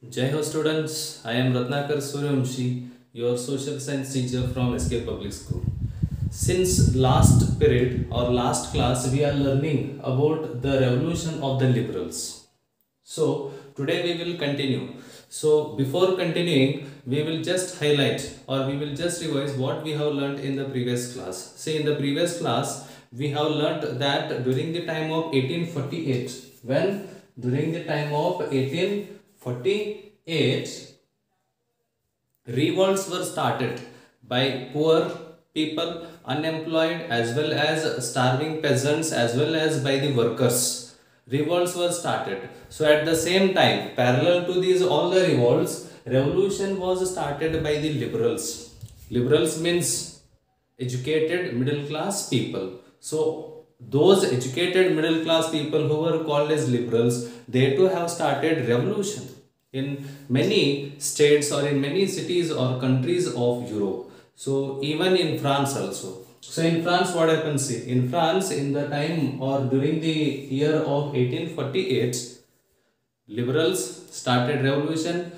Jai Ho students, I am Ratnakar Suryamshi, your social science teacher from SK Public School. Since last period or last class, we are learning about the revolution of the liberals. So today we will continue. So before continuing, we will just highlight or we will just revise what we have learned in the previous class. See, in the previous class, we have learnt that during the time of 1848, when during the time of 1848, revolts were started by poor people, unemployed, as well as starving peasants, as well as by the workers. Revolts were started. So at the same time, parallel to these all the revolts, revolution was started by the liberals. Liberals means educated middle class people. So those educated middle class people who were called as liberals, they too have started revolution in many states or in many cities or countries of Europe. So even in France also. So in France, what happens? See, in France, in the time or during the year of 1848, liberals started revolution.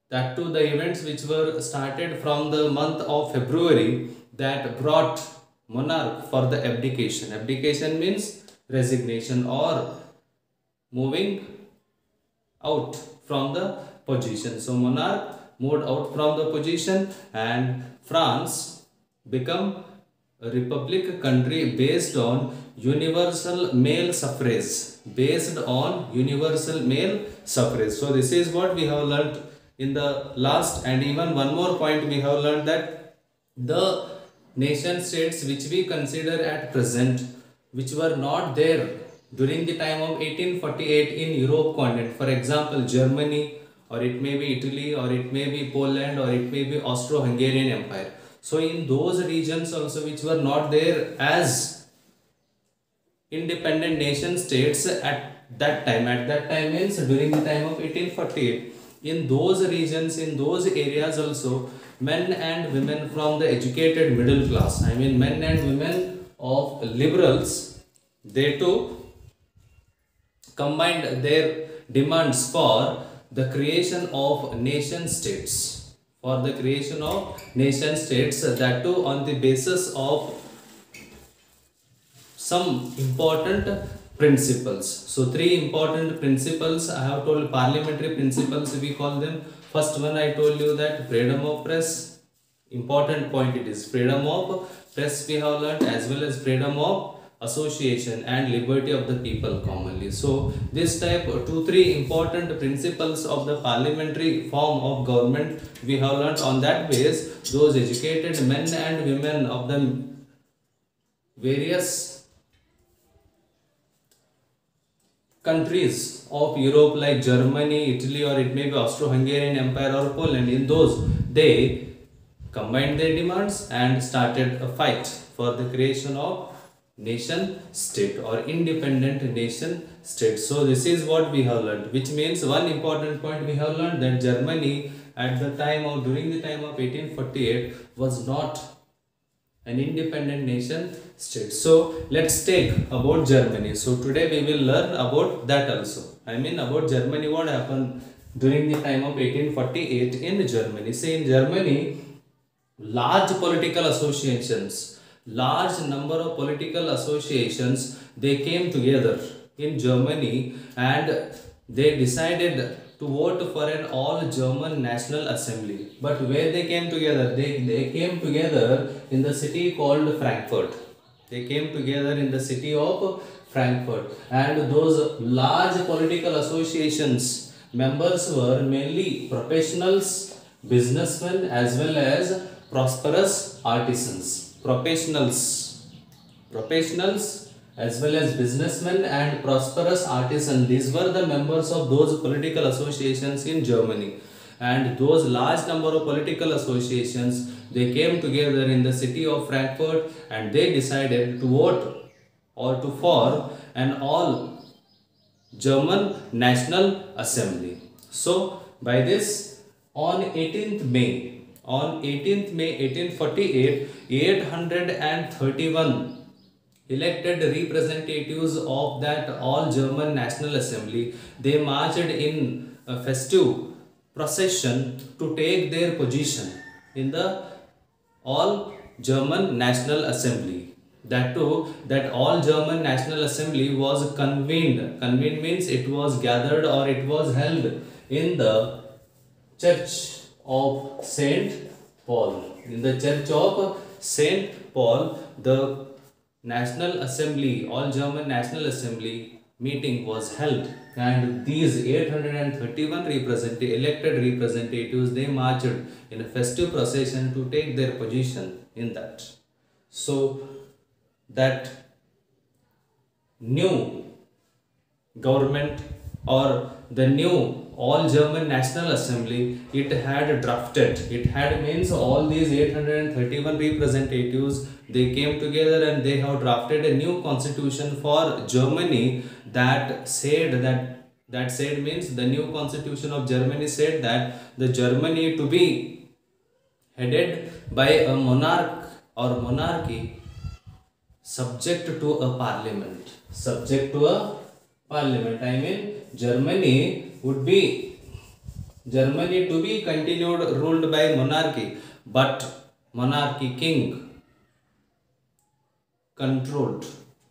That too, the events which were started from the month of February that brought monarch for the abdication. Abdication means resignation or moving out from the position. So monarch moved out from the position and France become a republic country based on universal male suffrage. Based on universal male suffrage. So this is what we have learnt in the last, and even one more point we have learnt that the nation states which we consider at present, which were not there during the time of 1848 in Europe continent, for example Germany, or it may be Italy, or it may be Poland, or it may be Austro-Hungarian Empire. So in those regions also which were not there as independent nation states at that time means during the time of 1848, in those regions, in those areas also, men and women from the educated middle class, I mean men and women of liberals, they too combined their demands for the creation of nation states, for the creation of nation states, that too on the basis of some important principles. So three important principles I have told, parliamentary principles we call them. First one I told you that freedom of press, important point it is, freedom of press we have learned, as well as freedom of association and liberty of the people commonly. So this type three important principles of the parliamentary form of government we have learned. On that base, those educated men and women of the various countries of Europe like Germany, Italy, or it may be Austro-Hungarian Empire or Poland, in those they combined their demands and started a fight for the creation of nation state or independent nation state. So this is what we have learned, which means one important point we have learned that Germany at the time of during the time of 1848 was not an independent nation state. So let's take about Germany. So today we will learn about that also. I mean about Germany, what happened during the time of 1848 in Germany. Say in Germany, large political associations, large number of political associations, they came together in Germany and they decided to vote for an all German National Assembly. But where they came together? They came together in the city called Frankfurt. They came together in the city of Frankfurt. And those large political associations members were mainly professionals, businessmen, as well as prosperous artisans. Professionals as well as businessmen and prosperous artisans, these were the members of those political associations in Germany. And those large number of political associations, they came together in the city of Frankfurt and they decided to vote or to form an all German National Assembly. So by this, on 18th May 1848, 831 elected representatives of that all German National Assembly, they marched in a festive procession to take their position in the all German National Assembly. That too, that all German National Assembly was convened. Convened means it was gathered or it was held in the Church of Saint Paul. In the Church of Saint Paul, the National Assembly, all German National Assembly meeting was held, and these 831 elected representatives, they marched in a festive procession to take their position in that. So that new government or the new all German National Assembly, it had drafted, it had means all these 831 representatives, they came together and they have drafted a new constitution for Germany that said that said means the new constitution of Germany said that the Germany to be headed by a monarch or monarchy subject to a parliament. Subject to a parliament. I mean Germany to be continued ruled by monarchy, but monarchy king controlled,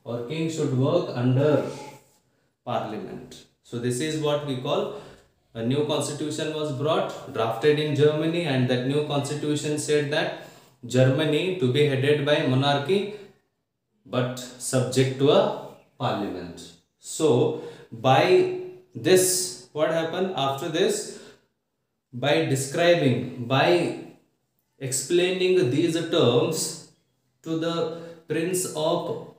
or king should work under parliament. So this is what we call a new constitution was brought, drafted in Germany, and that new constitution said that Germany to be headed by monarchy but subject to a parliament. So by this, what happened after this? By explaining these terms to the Prince of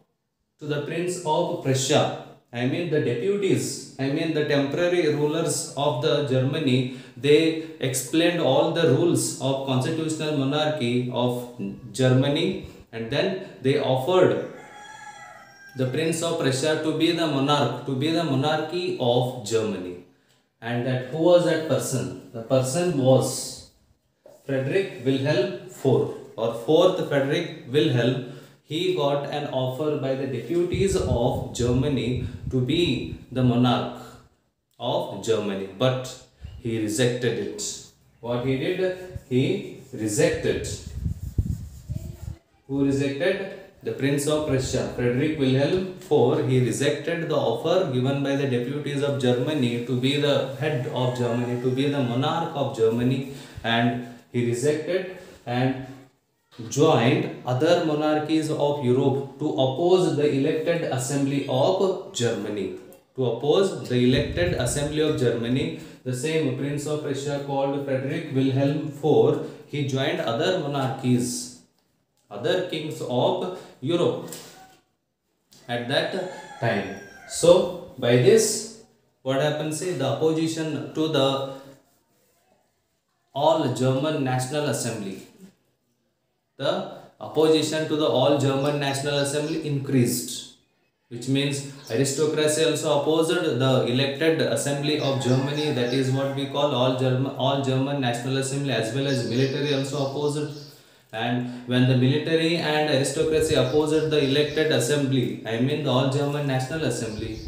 Prussia, I mean the deputies, I mean the temporary rulers of the Germany, they explained all the rules of constitutional monarchy of Germany, and then they offered the Prince of Prussia to be the monarch, to be the monarchy of Germany. And that who was that person? The person was Frederick Wilhelm IV, or fourth Frederick Wilhelm. He got an offer by the deputies of Germany to be the monarch of Germany, but he rejected it. What he did? He rejected. Who rejected? The Prince of Prussia, Frederick Wilhelm IV. He rejected the offer given by the deputies of Germany to be the head of Germany, to be the monarch of Germany, and he rejected and joined other monarchies of Europe to oppose the elected assembly of Germany. To oppose the elected assembly of Germany, the same Prince of Prussia called Frederick Wilhelm IV, he joined other monarchies, other kings of Europe at that time. So by this, what happens is the opposition to the all German National Assembly, the opposition to the all German National Assembly increased, which means aristocracy also opposed the elected assembly of Germany, that is what we call all German National Assembly, as well as military also opposed. And when the military and aristocracy opposed the elected assembly, I mean the all German National Assembly,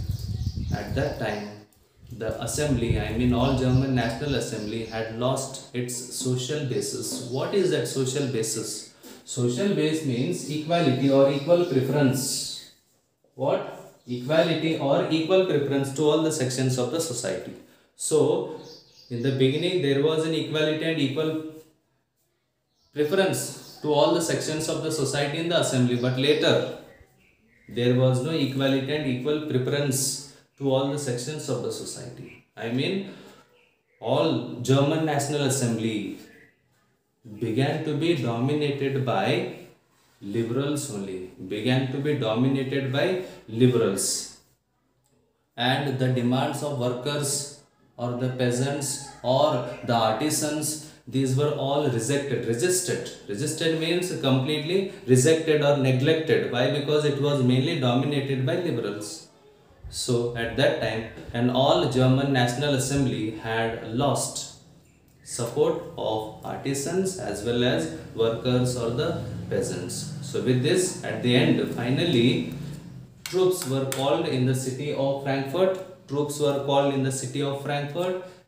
at that time the assembly, I mean all German National Assembly, had lost its social basis. What is that social basis? Social base means equality or equal preference. What? Equality or equal preference to all the sections of the society. So in the beginning there was an equality and equal preference to all the sections of the society in the assembly, but later there was no equality and equal preference to all the sections of the society. I mean all German National Assembly began to be dominated by liberals only, began to be dominated by liberals, and the demands of workers or the peasants or the artisans, these were all resisted means completely rejected or neglected. Why? Because it was mainly dominated by liberals. So at that time, an all German National Assembly had lost support of artisans as well as workers or the peasants. So with this, at the end, finally troops were called in the city of Frankfurt.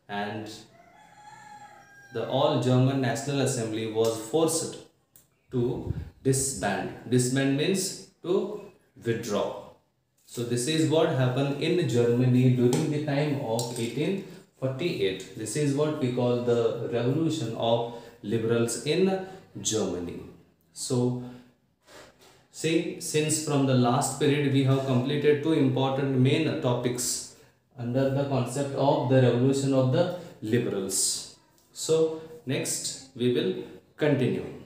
And the all German National Assembly was forced to disband. Disband means to withdraw. So this is what happened in Germany during the time of 1848. This is what we call the revolution of liberals in Germany. So see, since from the last period we have completed two important main topics under the concept of the revolution of the liberals. So next we will continue.